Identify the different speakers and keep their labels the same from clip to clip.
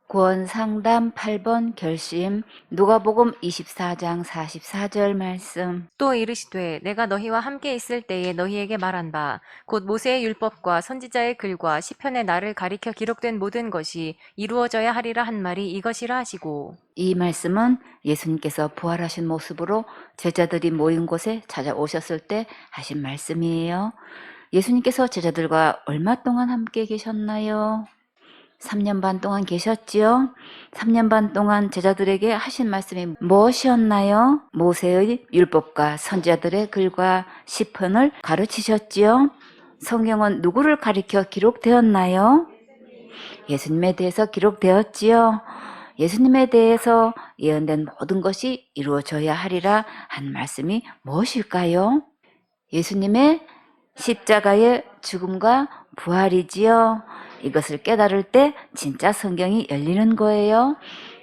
Speaker 1: 구원상담 8번 결심 누가복음 24장 44절 말씀.
Speaker 2: 또 이르시되 내가 너희와 함께 있을 때에 너희에게 말한 바 곧 모세의 율법과 선지자의 글과 시편의 나를 가리켜 기록된 모든 것이 이루어져야 하리라 한 말이 이것이라 하시고.
Speaker 1: 이 말씀은 예수님께서 부활하신 모습으로 제자들이 모인 곳에 찾아오셨을 때 하신 말씀이에요. 예수님께서 제자들과 얼마 동안 함께 계셨나요? 3년 반 동안 계셨지요? 3년 반 동안 제자들에게 하신 말씀이 무엇이었나요? 모세의 율법과 선지자들의 글과 시편을 가르치셨지요? 성경은 누구를 가리켜 기록되었나요? 예수님에 대해서 기록되었지요? 예수님에 대해서 예언된 모든 것이 이루어져야 하리라 한 말씀이 무엇일까요? 예수님의 십자가의 죽음과 부활이지요. 이것을 깨달을 때 진짜 성경이 열리는 거예요.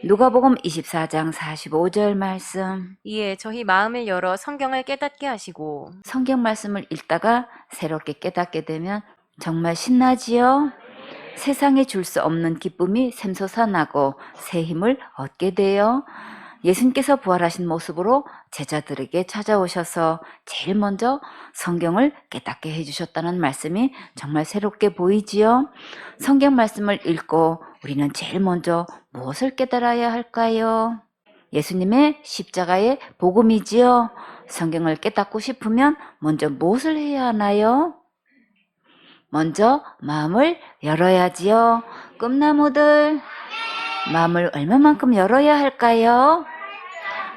Speaker 1: 누가복음 24장 45절 말씀.
Speaker 2: 이에 저희 마음을 열어 성경을 깨닫게 하시고.
Speaker 1: 성경 말씀을 읽다가 새롭게 깨닫게 되면 정말 신나지요. 세상에 줄 수 없는 기쁨이 샘솟아나고 새 힘을 얻게 돼요. 예수님께서 부활하신 모습으로 제자들에게 찾아오셔서 제일 먼저 성경을 깨닫게 해주셨다는 말씀이 정말 새롭게 보이지요. 성경 말씀을 읽고 우리는 제일 먼저 무엇을 깨달아야 할까요? 예수님의 십자가의 복음이지요. 성경을 깨닫고 싶으면 먼저 무엇을 해야 하나요? 먼저 마음을 열어야지요. 꿈나무들, 마음을 얼마만큼 열어야 할까요?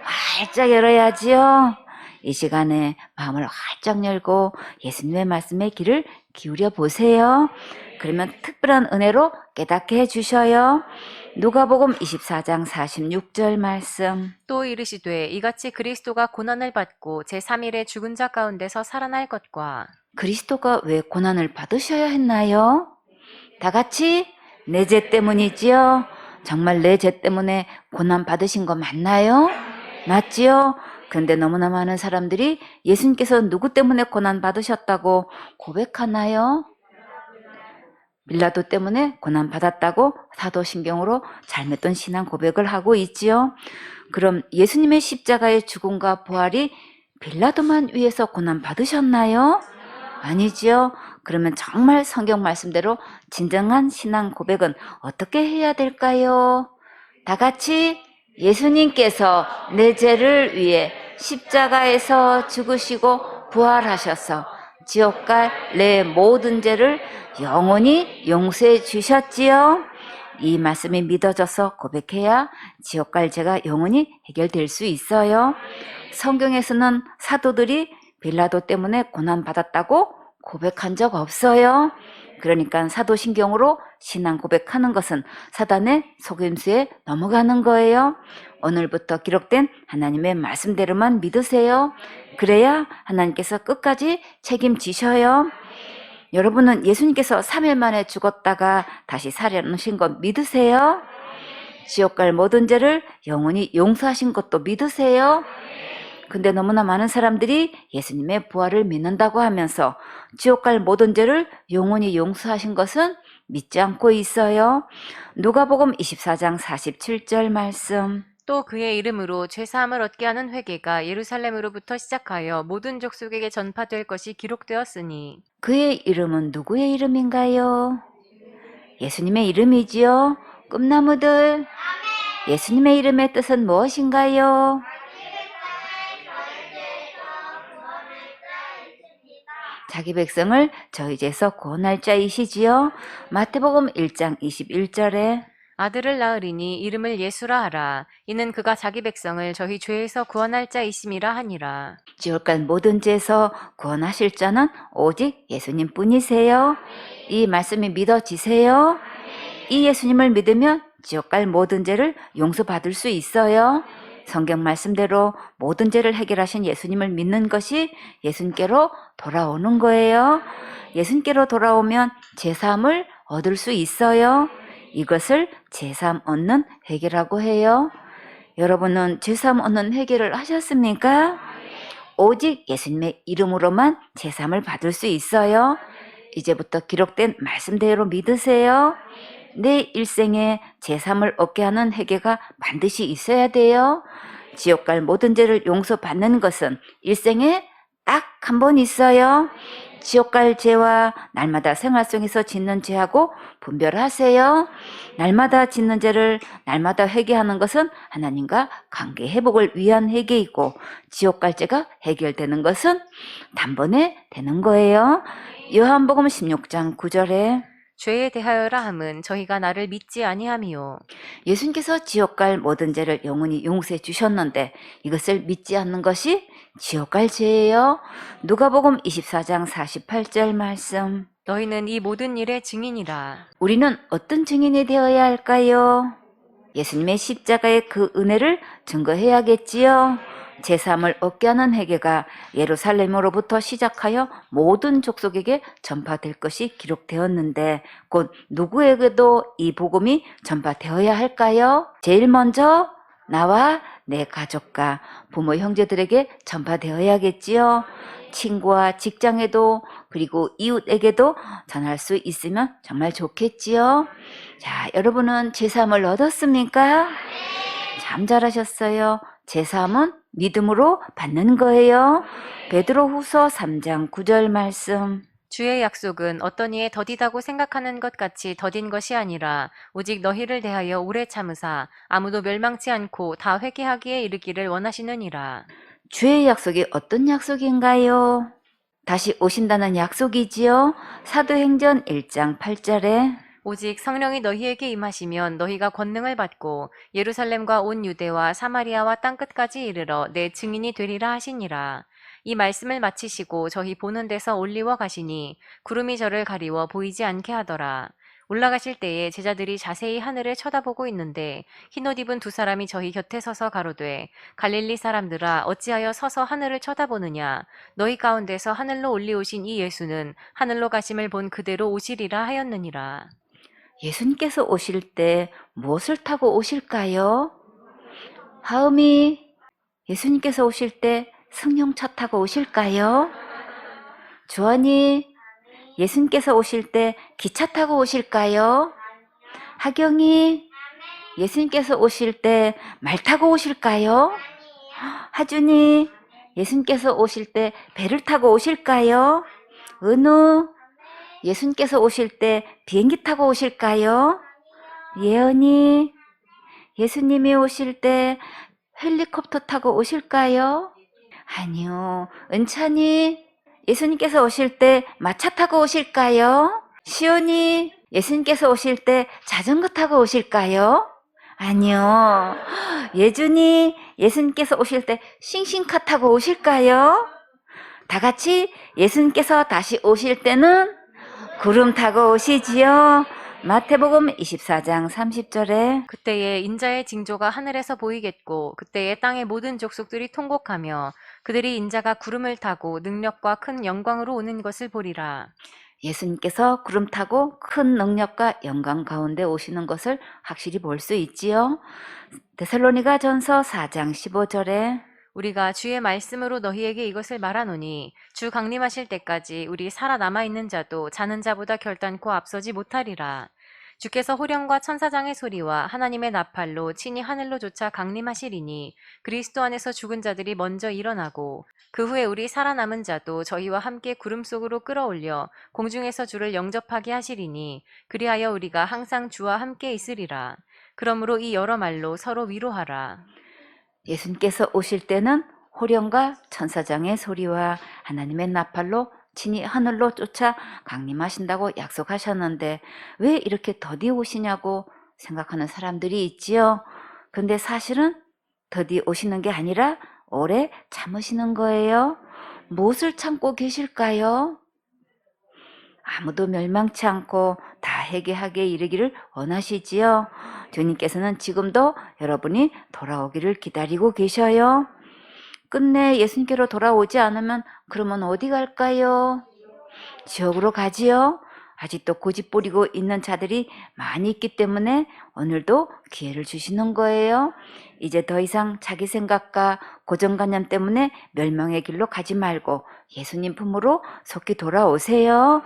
Speaker 1: 활짝 열어야지요. 이 시간에 마음을 활짝 열고 예수님의 말씀에 귀를 기울여 보세요. 그러면 특별한 은혜로 깨닫게 해주셔요. 누가복음 24장 46절 말씀.
Speaker 2: 또 이르시되 이같이 그리스도가 고난을 받고 제3일에 죽은 자 가운데서 살아날 것과.
Speaker 1: 그리스도가 왜 고난을 받으셔야 했나요? 다 같이 내 죄 때문이지요. 정말 내 죄 때문에 고난 받으신 거 맞나요? 맞지요? 근데 너무나 많은 사람들이 예수님께서 누구 때문에 고난 받으셨다고 고백하나요? 빌라도 때문에 고난 받았다고 사도신경으로 잘못된 신앙 고백을 하고 있지요. 그럼 예수님의 십자가의 죽음과 부활이 빌라도만 위해서 고난 받으셨나요? 아니지요. 그러면 정말 성경 말씀대로 진정한 신앙 고백은 어떻게 해야 될까요? 다 같이 예수님께서 내 죄를 위해 십자가에서 죽으시고 부활하셔서 지옥 갈 내 모든 죄를 영원히 용서해 주셨지요. 이 말씀이 믿어져서 고백해야 지옥 갈 죄가 영원히 해결될 수 있어요. 성경에서는 사도들이 빌라도 때문에 고난받았다고 고백한 적 없어요. 그러니까 사도신경으로 신앙 고백하는 것은 사단의 속임수에 넘어가는 거예요. 오늘부터 기록된 하나님의 말씀대로만 믿으세요. 그래야 하나님께서 끝까지 책임지셔요. 여러분은 예수님께서 3일 만에 죽었다가 다시 살아나신 거 믿으세요? 지옥 갈 모든 죄를 영원히 용서하신 것도 믿으세요? 근데 너무나 많은 사람들이 예수님의 부활을 믿는다고 하면서 지옥 갈 모든 죄를 영원히 용서하신 것은 믿지 않고 있어요. 누가복음 24장 47절 말씀.
Speaker 2: 또 그의 이름으로 죄사함을 얻게 하는 회개가 예루살렘으로부터 시작하여 모든 족속에게 전파될 것이 기록되었으니.
Speaker 1: 그의 이름은 누구의 이름인가요? 예수님의 이름이지요. 꿈나무들, 예수님의 이름의 뜻은 무엇인가요? 자기 백성을 저희 죄에서 구원할 자이시지요. 마태복음 1장 21절에
Speaker 2: 아들을 낳으리니 이름을 예수라 하라. 이는 그가 자기 백성을 저희 죄에서 구원할 자이심이라 하니라.
Speaker 1: 지옥 갈 모든 죄에서 구원하실 자는 오직 예수님 뿐이세요. 이 말씀이 믿어지세요. 이 예수님을 믿으면 지옥 갈 모든 죄를 용서받을 수 있어요. 성경 말씀대로 모든 죄를 해결하신 예수님을 믿는 것이 예수님께로 돌아오는 거예요. 예수님께로 돌아오면 제사함을 얻을 수 있어요. 이것을 제사함 얻는 회개라고 해요. 여러분은 제사함 얻는 회개를 하셨습니까? 오직 예수님의 이름으로만 제사함을 받을 수 있어요. 이제부터 기록된 말씀대로 믿으세요. 내 일생에 제3을 얻게 하는 회개가 반드시 있어야 돼요. 지옥 갈 모든 죄를 용서받는 것은 일생에 딱 한 번 있어요. 지옥 갈 죄와 날마다 생활 속에서 짓는 죄하고 분별하세요. 날마다 짓는 죄를 날마다 회개하는 것은 하나님과 관계 회복을 위한 회개이고, 지옥 갈 죄가 해결되는 것은 단번에 되는 거예요. 요한복음 16장 9절에
Speaker 2: 죄에 대하여라 함은 저희가 나를 믿지 아니함이요.
Speaker 1: 예수님께서 지옥 갈 모든 죄를 영원히 용서해 주셨는데 이것을 믿지 않는 것이 지옥 갈 죄예요. 누가복음 24장 48절 말씀.
Speaker 2: 너희는 이 모든 일의 증인이라.
Speaker 1: 우리는 어떤 증인이 되어야 할까요? 예수님의 십자가의 그 은혜를 증거해야겠지요. 제3을 얻게 하는 회개가 예루살렘으로부터 시작하여 모든 족속에게 전파될 것이 기록되었는데 곧 누구에게도 이 복음이 전파되어야 할까요? 제일 먼저 나와 내 가족과 부모 형제들에게 전파되어야겠지요. 친구와 직장에도 그리고 이웃에게도 전할 수 있으면 정말 좋겠지요. 자, 여러분은 제3을 얻었습니까? 참 잘하셨어요. 제3은 믿음으로 받는 거예요. 베드로후서 3장 9절 말씀.
Speaker 2: 주의 약속은 어떤 이의 더디다고 생각하는 것 같이 더딘 것이 아니라 오직 너희를 대하여 오래 참으사 아무도 멸망치 않고 다 회개하기에 이르기를 원하시느니라.
Speaker 1: 주의 약속이 어떤 약속인가요? 다시 오신다는 약속이지요. 사도행전 1장 8절에
Speaker 2: 오직 성령이 너희에게 임하시면 너희가 권능을 받고 예루살렘과 온 유대와 사마리아와 땅끝까지 이르러 내 증인이 되리라 하시니라. 이 말씀을 마치시고 저희 보는 데서 올리워 가시니 구름이 저를 가리워 보이지 않게 하더라. 올라가실 때에 제자들이 자세히 하늘을 쳐다보고 있는데 흰옷 입은 두 사람이 저희 곁에 서서 가로되 갈릴리 사람들아 어찌하여 서서 하늘을 쳐다보느냐. 너희 가운데서 하늘로 올리오신 이 예수는 하늘로 가심을 본 그대로 오시리라 하였느니라.
Speaker 1: 예수님께서 오실 때 무엇을 타고 오실까요? 하음이 예수님께서 오실 때 승용차 타고 오실까요? 주원이 예수님께서 오실 때 기차 타고 오실까요? 하경이 예수님께서 오실 때 말 타고 오실까요? 하준이 예수님께서 오실 때 배를 타고 오실까요? 은우 예수님께서 오실 때 비행기 타고 오실까요? 예언이 예수님이 오실 때 헬리콥터 타고 오실까요? 아니요. 은찬이 예수님께서 오실 때 마차 타고 오실까요? 시온이 예수님께서 오실 때 자전거 타고 오실까요? 아니요. 예준이 예수님께서 오실 때 싱싱카 타고 오실까요? 다 같이 예수님께서 다시 오실 때는 구름 타고 오시지요. 마태복음 24장 30절에
Speaker 2: 그때에 인자의 징조가 하늘에서 보이겠고 그때에 땅의 모든 족속들이 통곡하며 그들이 인자가 구름을 타고 능력과 큰 영광으로 오는 것을 보리라.
Speaker 1: 예수님께서 구름 타고 큰 능력과 영광 가운데 오시는 것을 확실히 볼 수 있지요. 데살로니가 전서 4장 15절에
Speaker 2: 우리가 주의 말씀으로 너희에게 이것을 말하노니 주 강림하실 때까지 우리 살아남아 있는 자도 자는 자보다 결단코 앞서지 못하리라. 주께서 호령과 천사장의 소리와 하나님의 나팔로 친히 하늘로 쫓아 강림하시리니 그리스도 안에서 죽은 자들이 먼저 일어나고 그 후에 우리 살아남은 자도 저희와 함께 구름 속으로 끌어올려 공중에서 주를 영접하게 하시리니 그리하여 우리가 항상 주와 함께 있으리라. 그러므로 이 여러 말로 서로 위로하라.
Speaker 1: 예수님께서 오실 때는 호령과 천사장의 소리와 하나님의 나팔로 친히 하늘로 쫓아 강림하신다고 약속하셨는데 왜 이렇게 더디 오시냐고 생각하는 사람들이 있지요. 근데 사실은 더디 오시는 게 아니라 오래 참으시는 거예요. 무엇을 참고 계실까요? 아무도 멸망치 않고 다 회개하게 이르기를 원하시지요. 주님께서는 지금도 여러분이 돌아오기를 기다리고 계셔요. 끝내 예수님께로 돌아오지 않으면 그러면 어디 갈까요? 지옥으로 가지요? 아직도 고집 부리고 있는 자들이 많이 있기 때문에 오늘도 기회를 주시는 거예요. 이제 더 이상 자기 생각과 고정관념 때문에 멸망의 길로 가지 말고 예수님 품으로 속히 돌아오세요.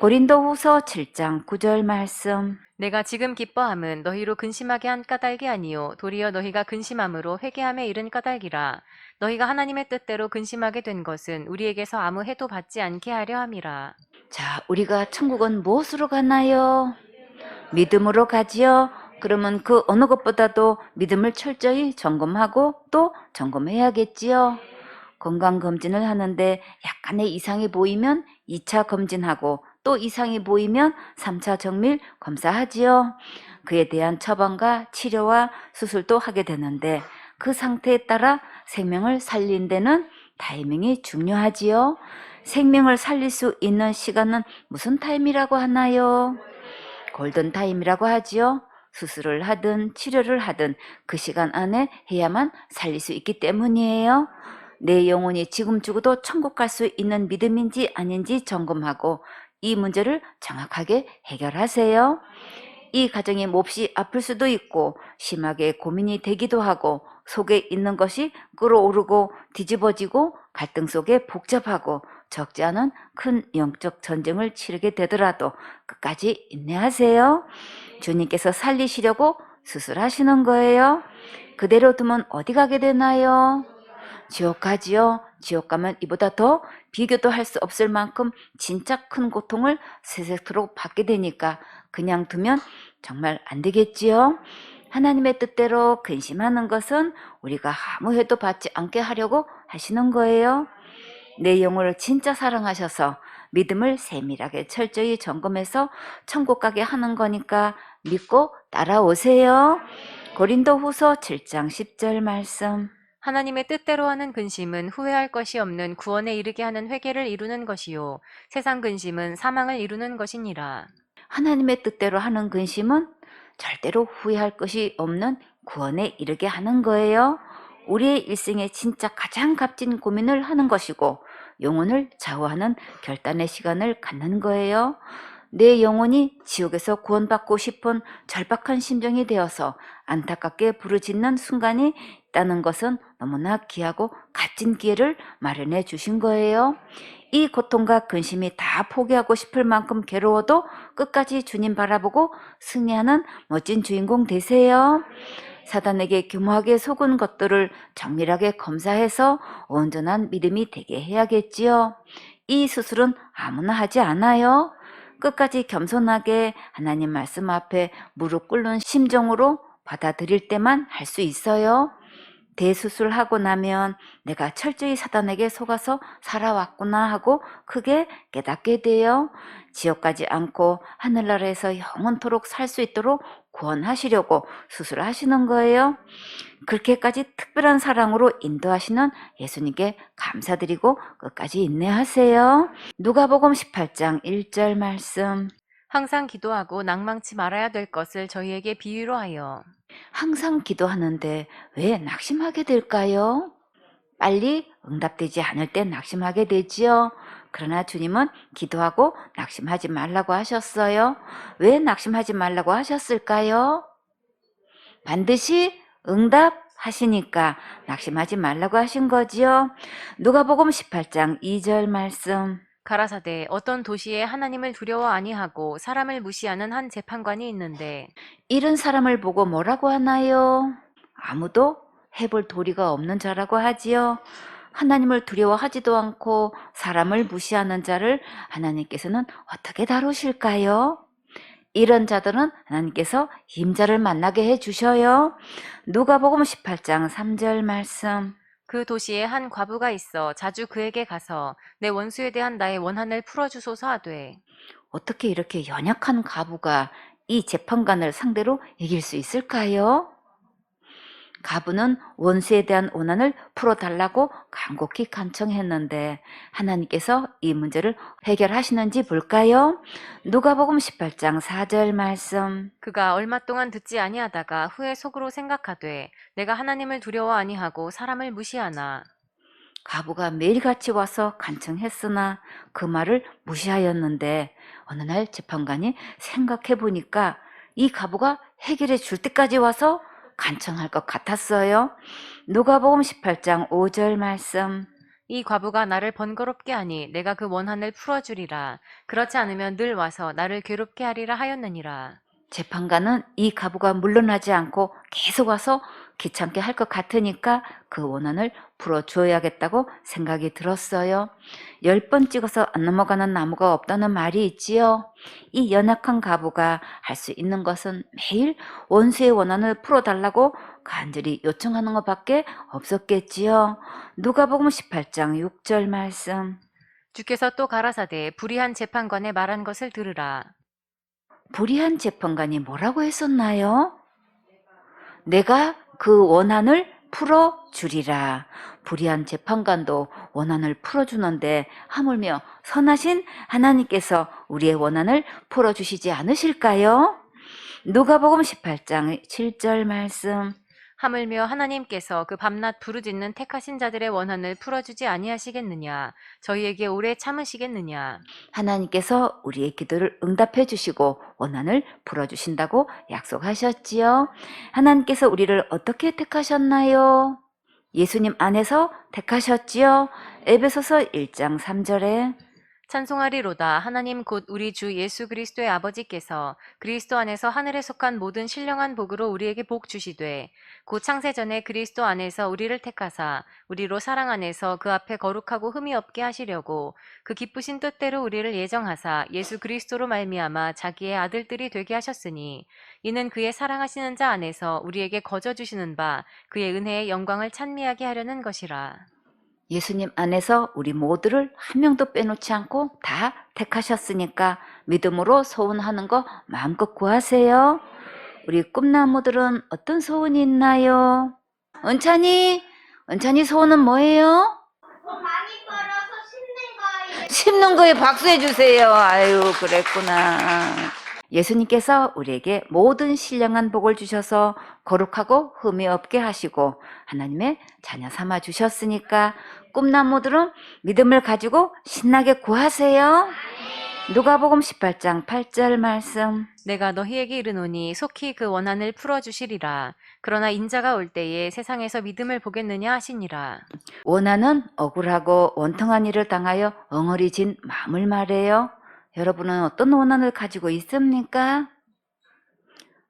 Speaker 1: 고린도후서 7장 9절 말씀.
Speaker 2: 내가 지금 기뻐함은 너희로 근심하게 한 까닭이 아니요 도리어 너희가 근심함으로 회개함에 이른 까닭이라. 너희가 하나님의 뜻대로 근심하게 된 것은 우리에게서 아무 해도 받지 않게 하려 함이라.
Speaker 1: 자, 우리가 천국은 무엇으로 가나요? 믿음으로 가지요. 그러면 그 어느 것보다도 믿음을 철저히 점검하고 또 점검해야겠지요. 건강검진을 하는데 약간의 이상이 보이면 2차 검진하고 또 이상이 보이면 3차 정밀 검사하지요. 그에 대한 처방과 치료와 수술도 하게 되는데 그 상태에 따라 생명을 살린 데는 타이밍이 중요하지요. 생명을 살릴 수 있는 시간은 무슨 타임이라고 하나요? 골든타임이라고 하지요. 수술을 하든 치료를 하든 그 시간 안에 해야만 살릴 수 있기 때문이에요. 내 영혼이 지금 죽어도 천국 갈 수 있는 믿음인지 아닌지 점검하고 이 문제를 정확하게 해결하세요. 이 가정이 몹시 아플 수도 있고 심하게 고민이 되기도 하고 속에 있는 것이 끌어오르고 뒤집어지고 갈등 속에 복잡하고 적지 않은 큰 영적 전쟁을 치르게 되더라도 끝까지 인내하세요. 주님께서 살리시려고 수술하시는 거예요. 그대로 두면 어디 가게 되나요? 지옥 가지요. 지옥 가면 이보다 더 비교도 할 수 없을 만큼 진짜 큰 고통을 세세토록 받게 되니까 그냥 두면 정말 안 되겠지요. 하나님의 뜻대로 근심하는 것은 우리가 아무 해도 받지 않게 하려고 하시는 거예요. 내 영혼을 진짜 사랑하셔서 믿음을 세밀하게 철저히 점검해서 천국 가게 하는 거니까 믿고 따라오세요. 고린도후서 7장 10절 말씀.
Speaker 2: 하나님의 뜻대로 하는 근심은 후회할 것이 없는 구원에 이르게 하는 회개를 이루는 것이요 세상 근심은 사망을 이루는 것이니라.
Speaker 1: 하나님의 뜻대로 하는 근심은 절대로 후회할 것이 없는 구원에 이르게 하는 거예요. 우리의 일생에 진짜 가장 값진 고민을 하는 것이고 영혼을 좌우하는 결단의 시간을 갖는 거예요. 내 영혼이 지옥에서 구원받고 싶은 절박한 심정이 되어서 안타깝게 부르짖는 순간이 있다는 것은 너무나 귀하고 값진 기회를 마련해 주신 거예요. 이 고통과 근심이 다 포기하고 싶을 만큼 괴로워도 끝까지 주님 바라보고 승리하는 멋진 주인공 되세요. 사단에게 교묘하게 속은 것들을 정밀하게 검사해서 온전한 믿음이 되게 해야겠지요. 이 수술은 아무나 하지 않아요. 끝까지 겸손하게 하나님 말씀 앞에 무릎 꿇는 심정으로 받아들일 때만 할 수 있어요. 대수술하고 나면 내가 철저히 사단에게 속아서 살아왔구나 하고 크게 깨닫게 돼요. 지옥 가지 않고 하늘나라에서 영원토록 살 수 있도록 구원하시려고 수술하시는 거예요. 그렇게까지 특별한 사랑으로 인도하시는 예수님께 감사드리고 끝까지 인내하세요. 누가복음 18장 1절 말씀.
Speaker 2: 항상 기도하고 낭망치 말아야 될 것을 저희에게 비유로 하여.
Speaker 1: 항상 기도하는데 왜 낙심하게 될까요? 빨리 응답되지 않을 때 낙심하게 되지요. 그러나 주님은 기도하고 낙심하지 말라고 하셨어요. 왜 낙심하지 말라고 하셨을까요? 반드시 응답하시니까 낙심하지 말라고 하신 거지요. 누가복음 18장 2절 말씀.
Speaker 2: 가라사대 어떤 도시에 하나님을 두려워 아니하고 사람을 무시하는 한 재판관이 있는데
Speaker 1: 이런 사람을 보고 뭐라고 하나요? 아무도 해볼 도리가 없는 자라고 하지요. 하나님을 두려워하지도 않고 사람을 무시하는 자를 하나님께서는 어떻게 다루실까요? 이런 자들은 하나님께서 임자를 만나게 해주셔요. 누가복음 18장 3절 말씀.
Speaker 2: 그 도시에 한 과부가 있어 자주 그에게 가서 내 원수에 대한 나의 원한을 풀어주소서 하되.
Speaker 1: 어떻게 이렇게 연약한 과부가 이 재판관을 상대로 이길 수 있을까요? 과부는 원수에 대한 원한을 풀어달라고 간곡히 간청했는데 하나님께서 이 문제를 해결하시는지 볼까요? 누가복음 18장 4절 말씀.
Speaker 2: 그가 얼마 동안 듣지 아니하다가 후에 속으로 생각하되 내가 하나님을 두려워 아니하고 사람을 무시하나.
Speaker 1: 가부가 매일같이 와서 간청했으나 그 말을 무시하였는데 어느 날 재판관이 생각해 보니까 이 가부가 해결해 줄 때까지 와서 간청할 것 같았어요. 누가복음 18장 5절 말씀.
Speaker 2: 이 과부가 나를 번거롭게 하니 내가 그 원한을 풀어주리라. 그렇지 않으면 늘 와서 나를 괴롭게 하리라 하였느니라.
Speaker 1: 재판관은 이 가부가 물러나지 않고 계속 와서 귀찮게 할 것 같으니까 그 원한을 풀어줘야겠다고 생각이 들었어요. 10번 찍어서 안 넘어가는 나무가 없다는 말이 있지요. 이 연약한 가부가 할 수 있는 것은 매일 원수의 원한을 풀어달라고 간절히 요청하는 것밖에 없었겠지요. 누가복음 18장 6절 말씀.
Speaker 2: 주께서 또 가라사대 불의한 재판관의 말한 것을 들으라.
Speaker 1: 불의한 재판관이 뭐라고 했었나요? 내가 그 원한을 풀어주리라. 불의한 재판관도 원한을 풀어주는데 하물며 선하신 하나님께서 우리의 원한을 풀어주시지 않으실까요? 누가복음 18장 7절 말씀.
Speaker 2: 하물며 하나님께서 그 밤낮 부르짖는 택하신 자들의 원한을 풀어주지 아니하시겠느냐. 저희에게 오래 참으시겠느냐.
Speaker 1: 하나님께서 우리의 기도를 응답해 주시고 원한을 풀어주신다고 약속하셨지요. 하나님께서 우리를 어떻게 택하셨나요? 예수님 안에서 택하셨지요. 에베소서 1장 3절에
Speaker 2: 찬송하리로다. 하나님 곧 우리 주 예수 그리스도의 아버지께서 그리스도 안에서 하늘에 속한 모든 신령한 복으로 우리에게 복 주시되 곧 창세전에 그리스도 안에서 우리를 택하사 우리로 사랑 안에서 그 앞에 거룩하고 흠이 없게 하시려고 그 기쁘신 뜻대로 우리를 예정하사 예수 그리스도로 말미암아 자기의 아들들이 되게 하셨으니 이는 그의 사랑하시는 자 안에서 우리에게 거저 주시는 바 그의 은혜의 영광을 찬미하게 하려는 것이라.
Speaker 1: 예수님 안에서 우리 모두를 한 명도 빼놓지 않고 다 택하셨으니까 믿음으로 소원하는 거 마음껏 구하세요. 우리 꿈나무들은 어떤 소원이 있나요? 은찬이 소원은 뭐예요?
Speaker 3: 많이 벌어서 씹는 거예요.
Speaker 1: 씹는 거에 박수해 주세요. 아유, 그랬구나. 예수님께서 우리에게 모든 신령한 복을 주셔서 거룩하고 흠이 없게 하시고 하나님의 자녀 삼아 주셨으니까 꿈나무들은 믿음을 가지고 신나게 구하세요. 누가복음 18장 8절 말씀.
Speaker 2: 내가 너희에게 이르노니 속히 그 원한을 풀어주시리라. 그러나 인자가 올 때에 세상에서 믿음을 보겠느냐 하시니라.
Speaker 1: 원한은 억울하고 원통한 일을 당하여 엉어리진 마음을 말해요. 여러분은 어떤 원한을 가지고 있습니까?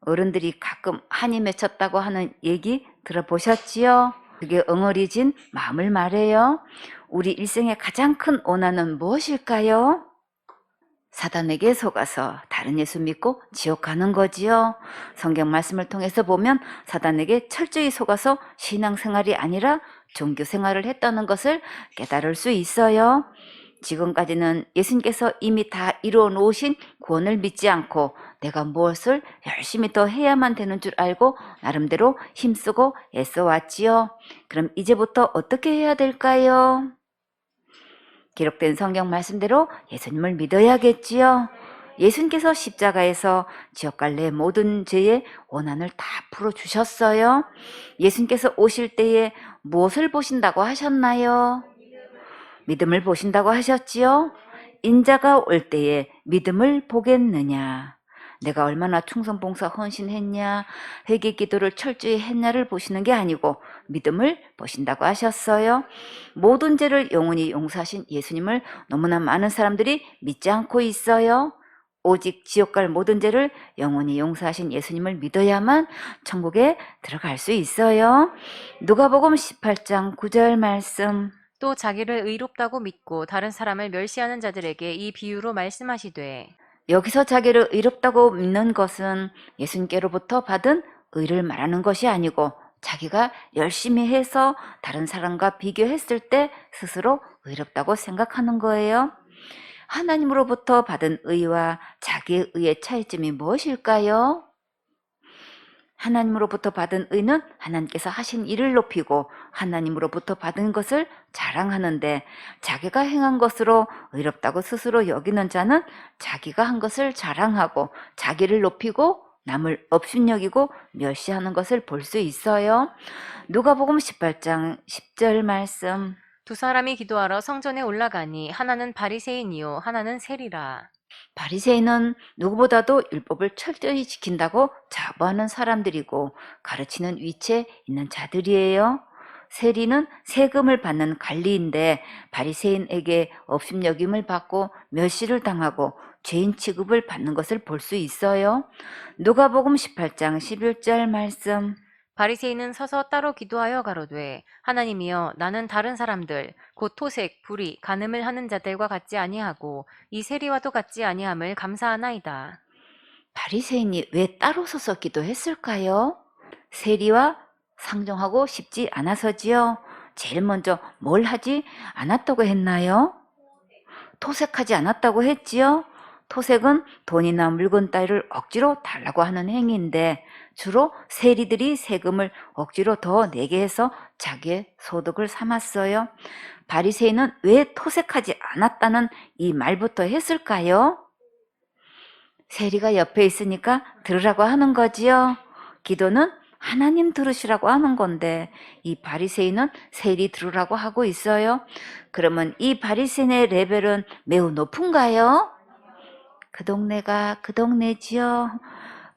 Speaker 1: 어른들이 가끔 한이 맺혔다고 하는 얘기 들어보셨지요? 그게 엉어리진 마음을 말해요. 우리 일생의 가장 큰 원한은 무엇일까요? 사단에게 속아서 다른 예수 믿고 지옥 가는 거지요. 성경 말씀을 통해서 보면 사단에게 철저히 속아서 신앙생활이 아니라 종교생활을 했다는 것을 깨달을 수 있어요. 지금까지는 예수님께서 이미 다 이루어 놓으신 구원을 믿지 않고 내가 무엇을 열심히 더 해야만 되는 줄 알고 나름대로 힘쓰고 애써왔지요. 그럼 이제부터 어떻게 해야 될까요? 기록된 성경 말씀대로 예수님을 믿어야겠지요. 예수님께서 십자가에서 지옥 갈 내 모든 죄의 원한을 다 풀어주셨어요. 예수님께서 오실 때에 무엇을 보신다고 하셨나요? 믿음을 보신다고 하셨지요. 인자가 올 때에 믿음을 보겠느냐. 내가 얼마나 충성봉사 헌신했냐, 회개 기도를 철저히 했냐를 보시는 게 아니고 믿음을 보신다고 하셨어요. 모든 죄를 영원히 용서하신 예수님을 너무나 많은 사람들이 믿지 않고 있어요. 오직 지옥 갈 모든 죄를 영원히 용서하신 예수님을 믿어야만 천국에 들어갈 수 있어요. 누가복음 18장 9절 말씀.
Speaker 2: 또 자기를 의롭다고 믿고 다른 사람을 멸시하는 자들에게 이 비유로 말씀하시되
Speaker 1: 여기서 자기를 의롭다고 믿는 것은 예수님께로부터 받은 의를 말하는 것이 아니고 자기가 열심히 해서 다른 사람과 비교했을 때 스스로 의롭다고 생각하는 거예요. 하나님으로부터 받은 의와 자기의 의의 차이점이 무엇일까요? 하나님으로부터 받은 의는 하나님께서 하신 일을 높이고 하나님으로부터 받은 것을 자랑하는데 자기가 행한 것으로 의롭다고 스스로 여기는 자는 자기가 한 것을 자랑하고 자기를 높이고 남을 업신여기고 멸시하는 것을 볼 수 있어요. 누가복음 18장 10절 말씀.
Speaker 2: 두 사람이 기도하러 성전에 올라가니 하나는 바리새인이요 하나는 세리라.
Speaker 1: 바리새인은 누구보다도 율법을 철저히 지킨다고 자부하는 사람들이고 가르치는 위치에 있는 자들이에요. 세리는 세금을 받는 관리인데 바리새인에게 업신여김을 받고 멸시를 당하고 죄인 취급을 받는 것을 볼 수 있어요. 누가복음 18장 11절 말씀.
Speaker 2: 바리새인은 서서 따로 기도하여 가로되 하나님이여 나는 다른 사람들 곧 토색, 불의, 간음을 하는 자들과 같지 아니하고 이 세리와도 같지 아니함을 감사하나이다.
Speaker 1: 바리새인이 왜 따로 서서 기도했을까요? 세리와 상종하고 싶지 않아서지요. 제일 먼저 뭘 하지 않았다고 했나요? 토색하지 않았다고 했지요. 토색은 돈이나 물건 따위를 억지로 달라고 하는 행위인데 주로 세리들이 세금을 억지로 더 내게 해서 자기의 소득을 삼았어요. 바리새인은 왜 토색하지 않았다는 이 말부터 했을까요? 세리가 옆에 있으니까 들으라고 하는 거지요. 기도는 하나님 들으시라고 하는 건데 이 바리새인은 세리 들으라고 하고 있어요. 그러면 이 바리새인의 레벨은 매우 높은가요? 그 동네가 그 동네지요.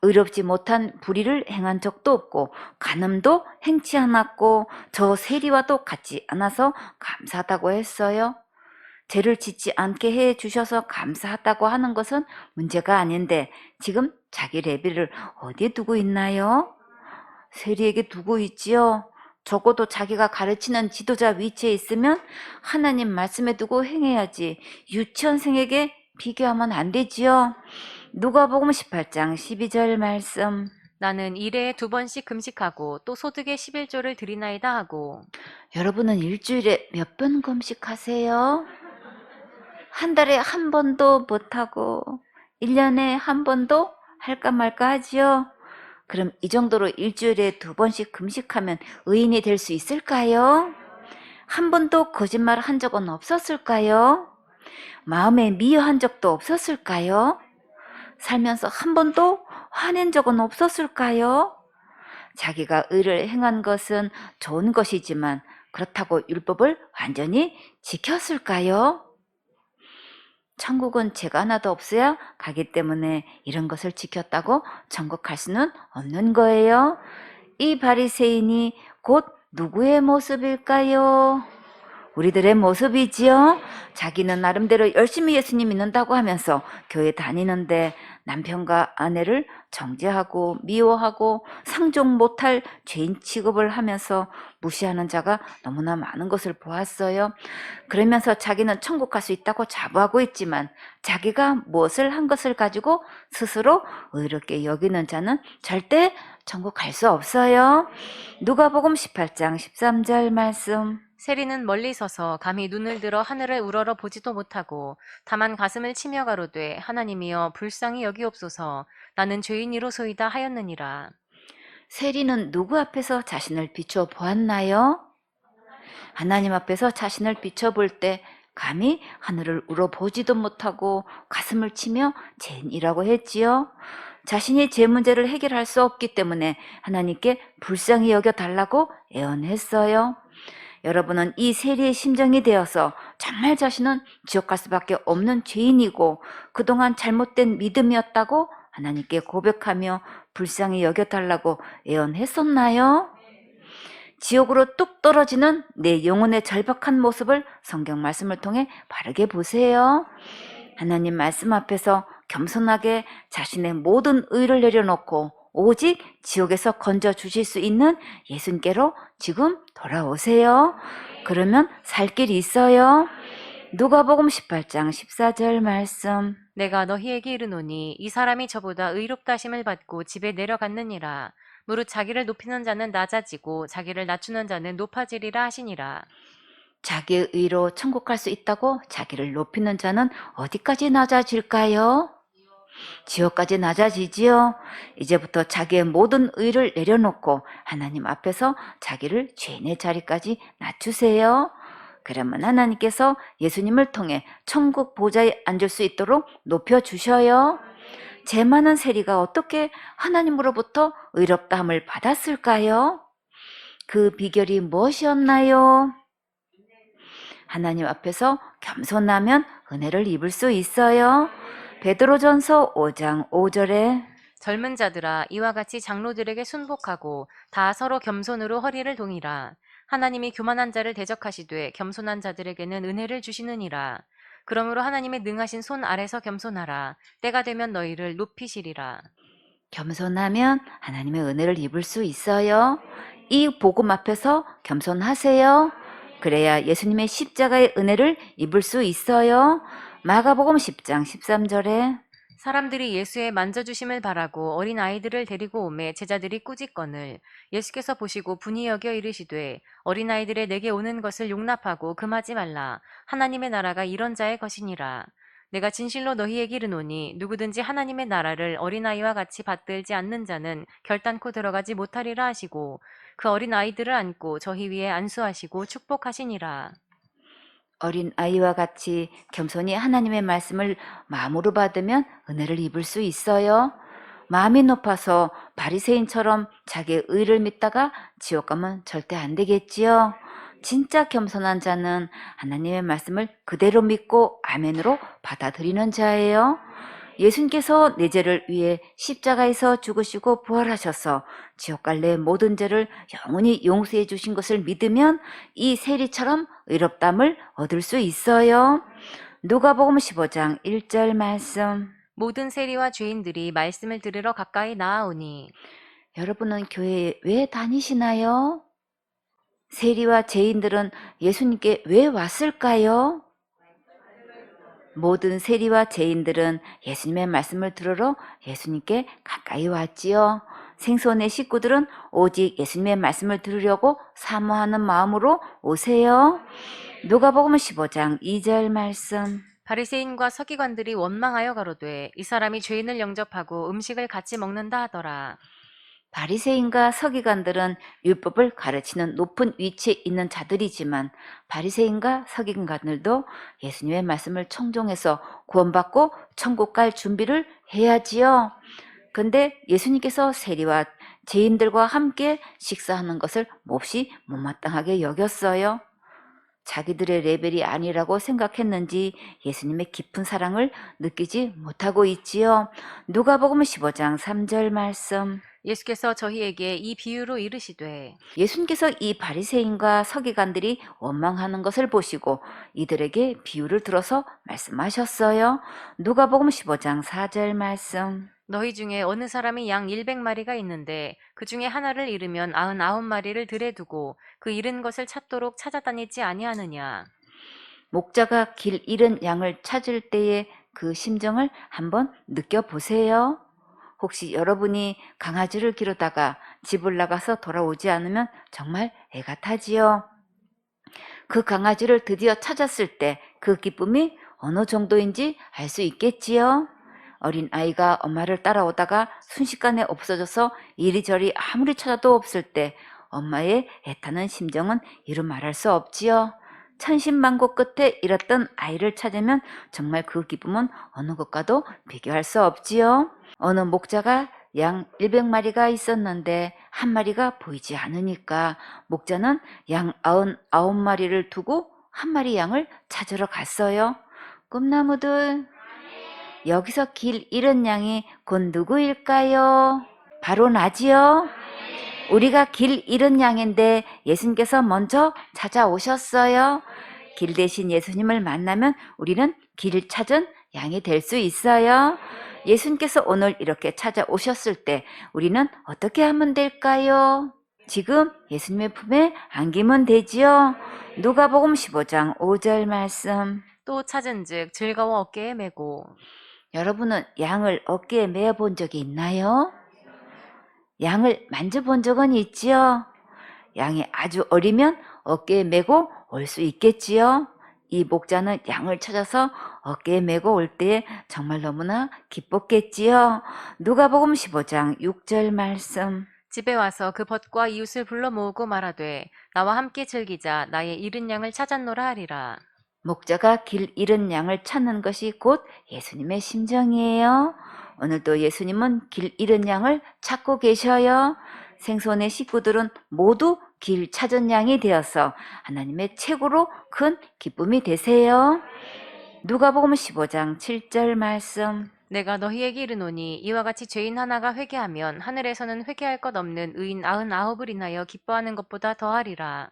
Speaker 1: 의롭지 못한 불의를 행한 적도 없고 간음도 행치 않았고 저 세리와도 같지 않아서 감사하다고 했어요. 죄를 짓지 않게 해 주셔서 감사하다고 하는 것은 문제가 아닌데 지금 자기 레벨을 어디에 두고 있나요? 세리에게 두고 있지요. 적어도 자기가 가르치는 지도자 위치에 있으면 하나님 말씀에 두고 행해야지 유치원생에게 비교하면 안 되지요. 누가복음 18장 12절 말씀.
Speaker 2: 나는 일해에 2번씩 금식하고 또 소득의 11조를 드리나이다 하고.
Speaker 1: 여러분은 일주일에 몇 번 금식하세요? 한 달에 한 번도 못하고 1년에 한 번도 할까 말까 하지요. 그럼 이 정도로 일주일에 2번씩 금식하면 의인이 될 수 있을까요? 한 번도 거짓말 한 적은 없었을까요? 마음에 미워한 적도 없었을까요? 살면서 한 번도 화낸 적은 없었을까요? 자기가 의를 행한 것은 좋은 것이지만 그렇다고 율법을 완전히 지켰을까요? 천국은 죄가 하나도 없어야 가기 때문에 이런 것을 지켰다고 천국 갈 수는 없는 거예요. 이 바리새인이 곧 누구의 모습일까요? 우리들의 모습이지요. 자기는 나름대로 열심히 예수님 믿는다고 하면서 교회 다니는데 남편과 아내를 정죄하고 미워하고 상종 못할 죄인 취급을 하면서 무시하는 자가 너무나 많은 것을 보았어요. 그러면서 자기는 천국 갈 수 있다고 자부하고 있지만 자기가 무엇을 한 것을 가지고 스스로 의롭게 여기는 자는 절대 천국 갈 수 없어요. 누가복음 18장 13절 말씀.
Speaker 2: 세리는 멀리 서서 감히 눈을 들어 하늘을 우러러 보지도 못하고 다만 가슴을 치며 가로되 하나님이여 불쌍히 여기옵소서 나는 죄인이로소이다 하였느니라.
Speaker 1: 세리는 누구 앞에서 자신을 비춰 보았나요? 하나님 앞에서 자신을 비춰볼 때 감히 하늘을 우러보지도 못하고 가슴을 치며 죄인이라고 했지요. 자신이 죄 문제를 해결할 수 없기 때문에 하나님께 불쌍히 여겨달라고 애원했어요. 여러분은 이 세리의 심정이 되어서 정말 자신은 지옥 갈 수밖에 없는 죄인이고 그동안 잘못된 믿음이었다고 하나님께 고백하며 불쌍히 여겨달라고 애원했었나요? 지옥으로 뚝 떨어지는 내 영혼의 절박한 모습을 성경 말씀을 통해 바르게 보세요. 하나님 말씀 앞에서 겸손하게 자신의 모든 의를 내려놓고 오직 지옥에서 건져 주실 수 있는 예수님께로 지금 돌아오세요. 그러면 살 길이 있어요. 누가복음 18장 14절 말씀.
Speaker 2: 내가 너희에게 이르노니 이 사람이 저보다 의롭다 하심을 받고 집에 내려갔느니라. 무릇 자기를 높이는 자는 낮아지고 자기를 낮추는 자는 높아지리라 하시니라.
Speaker 1: 자기의 의로 천국 갈 수 있다고 자기를 높이는 자는 어디까지 낮아질까요? 지옥까지 낮아지지요. 이제부터 자기의 모든 의를 내려놓고 하나님 앞에서 자기를 죄인의 자리까지 낮추세요. 그러면 하나님께서 예수님을 통해 천국 보좌에 앉을 수 있도록 높여주셔요. 죄 많은 세리가 어떻게 하나님으로부터 의롭다함을 받았을까요? 그 비결이 무엇이었나요? 하나님 앞에서 겸손하면 은혜를 입을 수 있어요. 베드로전서 5장 5절에
Speaker 2: 젊은 자들아 이와 같이 장로들에게 순복하고 다 서로 겸손으로 허리를 동이라. 하나님이 교만한 자를 대적하시되 겸손한 자들에게는 은혜를 주시느니라. 그러므로 하나님의 능하신 손 아래서 겸손하라. 때가 되면 너희를 높이시리라.
Speaker 1: 겸손하면 하나님의 은혜를 입을 수 있어요. 이 복음 앞에서 겸손하세요. 그래야 예수님의 십자가의 은혜를 입을 수 있어요. 마가복음 10장 13절에
Speaker 2: 사람들이 예수의 만져주심을 바라고 어린 아이들을 데리고 오매 제자들이 꾸짖거늘 예수께서 보시고 분이 여겨 이르시되 어린 아이들의 내게 오는 것을 용납하고 금하지 말라. 하나님의 나라가 이런 자의 것이니라. 내가 진실로 너희에게 이르노니 누구든지 하나님의 나라를 어린아이와 같이 받들지 않는 자는 결단코 들어가지 못하리라 하시고 그 어린 아이들을 안고 저희 위에 안수하시고 축복하시니라.
Speaker 1: 어린 아이와 같이 겸손히 하나님의 말씀을 마음으로 받으면 은혜를 입을 수 있어요. 마음이 높아서 바리새인처럼 자기의 의를 믿다가 지옥 가면 절대 안 되겠지요. 진짜 겸손한 자는 하나님의 말씀을 그대로 믿고 아멘으로 받아들이는 자예요. 예수님께서 내 죄를 위해 십자가에서 죽으시고 부활하셔서 지옥 갈 내 모든 죄를 영원히 용서해 주신 것을 믿으면 이 세리처럼 의롭담을 얻을 수 있어요. 누가복음 15장 1절 말씀.
Speaker 2: 모든 세리와 죄인들이 말씀을 들으러 가까이 나아오니
Speaker 1: 여러분은 교회에 왜 다니시나요? 세리와 죄인들은 예수님께 왜 왔을까요? 모든 세리와 죄인들은 예수님의 말씀을 들으러 예수님께 가까이 왔지요. 생손의 식구들은 오직 예수님의 말씀을 들으려고 사모하는 마음으로 오세요. 누가복음 15장 2절 말씀.
Speaker 2: 바리새인과 서기관들이 원망하여 가로되 이 사람이 죄인을 영접하고 음식을 같이 먹는다 하더라.
Speaker 1: 바리새인과 서기관들은 율법을 가르치는 높은 위치에 있는 자들이지만 바리새인과 서기관들도 예수님의 말씀을 청종해서 구원받고 천국 갈 준비를 해야지요. 근데 예수님께서 세리와 죄인들과 함께 식사하는 것을 몹시 못마땅하게 여겼어요. 자기들의 레벨이 아니라고 생각했는지 예수님의 깊은 사랑을 느끼지 못하고 있지요. 누가복음 15장 3절 말씀.
Speaker 2: 예수께서 저희에게 이 비유로 이르시되
Speaker 1: 예수님께서 이 바리새인과 서기관들이 원망하는 것을 보시고 이들에게 비유를 들어서 말씀하셨어요. 누가복음 15장 4절 말씀.
Speaker 2: 너희 중에 어느 사람이 양 100마리가 있는데 그 중에 하나를 잃으면 99마리를 들에 두고 그 잃은 것을 찾도록 찾아다니지 아니하느냐.
Speaker 1: 목자가 길 잃은 양을 찾을 때의 그 심정을 한번 느껴보세요. 혹시 여러분이 강아지를 기르다가 집을 나가서 돌아오지 않으면 정말 애가 타지요. 그 강아지를 드디어 찾았을 때 그 기쁨이 어느 정도인지 알 수 있겠지요. 어린 아이가 엄마를 따라오다가 순식간에 없어져서 이리저리 아무리 찾아도 없을 때 엄마의 애타는 심정은 이루 말할 수 없지요. 천신만고 끝에 잃었던 아이를 찾으면 정말 그 기쁨은 어느 것과도 비교할 수 없지요. 어느 목자가 양 100마리가 있었는데 한 마리가 보이지 않으니까 목자는 양 99마리를 두고 한 마리 양을 찾으러 갔어요. 꿈나무들, 여기서 길 잃은 양이 곧 누구일까요? 바로 나지요. 우리가 길 잃은 양인데 예수님께서 먼저 찾아오셨어요. 길 대신 예수님을 만나면 우리는 길 찾은 양이 될 수 있어요. 예수님께서 오늘 이렇게 찾아오셨을 때 우리는 어떻게 하면 될까요? 지금 예수님의 품에 안기면 되지요. 누가복음 15장 5절 말씀.
Speaker 2: 또 찾은즉 즐거워 어깨에 메고.
Speaker 1: 여러분은 양을 어깨에 메어 본 적이 있나요? 양을 만져본 적은 있지요. 양이 아주 어리면 어깨에 메고 올 수 있겠지요. 이 목자는 양을 찾아서 어깨에 메고 올 때에 정말 너무나 기뻤겠지요. 누가복음 15장 6절 말씀.
Speaker 2: 집에 와서 그 벗과 이웃을 불러 모으고 말하되 나와 함께 즐기자 나의 잃은 양을 찾았노라 하리라.
Speaker 1: 목자가 길 잃은 양을 찾는 것이 곧 예수님의 심정이에요. 오늘도 예수님은 길 잃은 양을 찾고 계셔요. 생손의 식구들은 모두 길 찾은 양이 되어서 하나님의 최고로 큰 기쁨이 되세요. 누가복음 15장 7절 말씀.
Speaker 2: 내가 너희에게 이르노니 이와 같이 죄인 하나가 회개하면 하늘에서는 회개할 것 없는 의인 99을 인하여 기뻐하는 것보다 더하리라.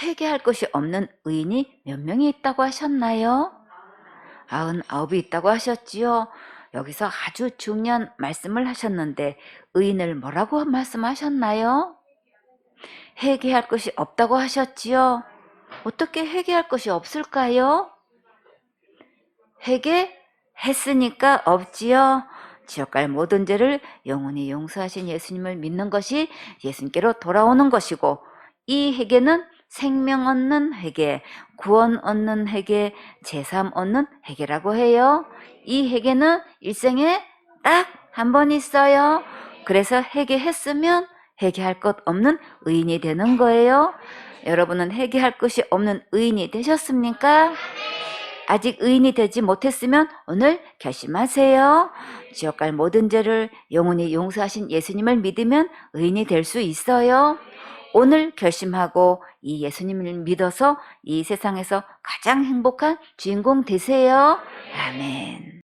Speaker 1: 회개할 것이 없는 의인이 몇 명이 있다고 하셨나요? 99이 있다고 하셨지요. 여기서 아주 중요한 말씀을 하셨는데 의인을 뭐라고 말씀하셨나요? 회개할 것이 없다고 하셨지요. 어떻게 회개할 것이 없을까요? 회개했으니까 없지요. 지옥 갈 모든 죄를 영원히 용서하신 예수님을 믿는 것이 예수님께로 돌아오는 것이고, 이 회개는 생명 얻는 회개, 구원 얻는 회개, 제삼 얻는 회개라고 해요. 이 회개는 일생에 딱 한 번 있어요. 그래서 회개했으면 회개할 것 없는 의인이 되는 거예요. 여러분은 회개할 것이 없는 의인이 되셨습니까? 아직 의인이 되지 못했으면 오늘 결심하세요. 지옥 갈 모든 죄를 영원히 용서하신 예수님을 믿으면 의인이 될 수 있어요. 오늘 결심하고 이 예수님을 믿어서 이 세상에서 가장 행복한 주인공 되세요. 아멘.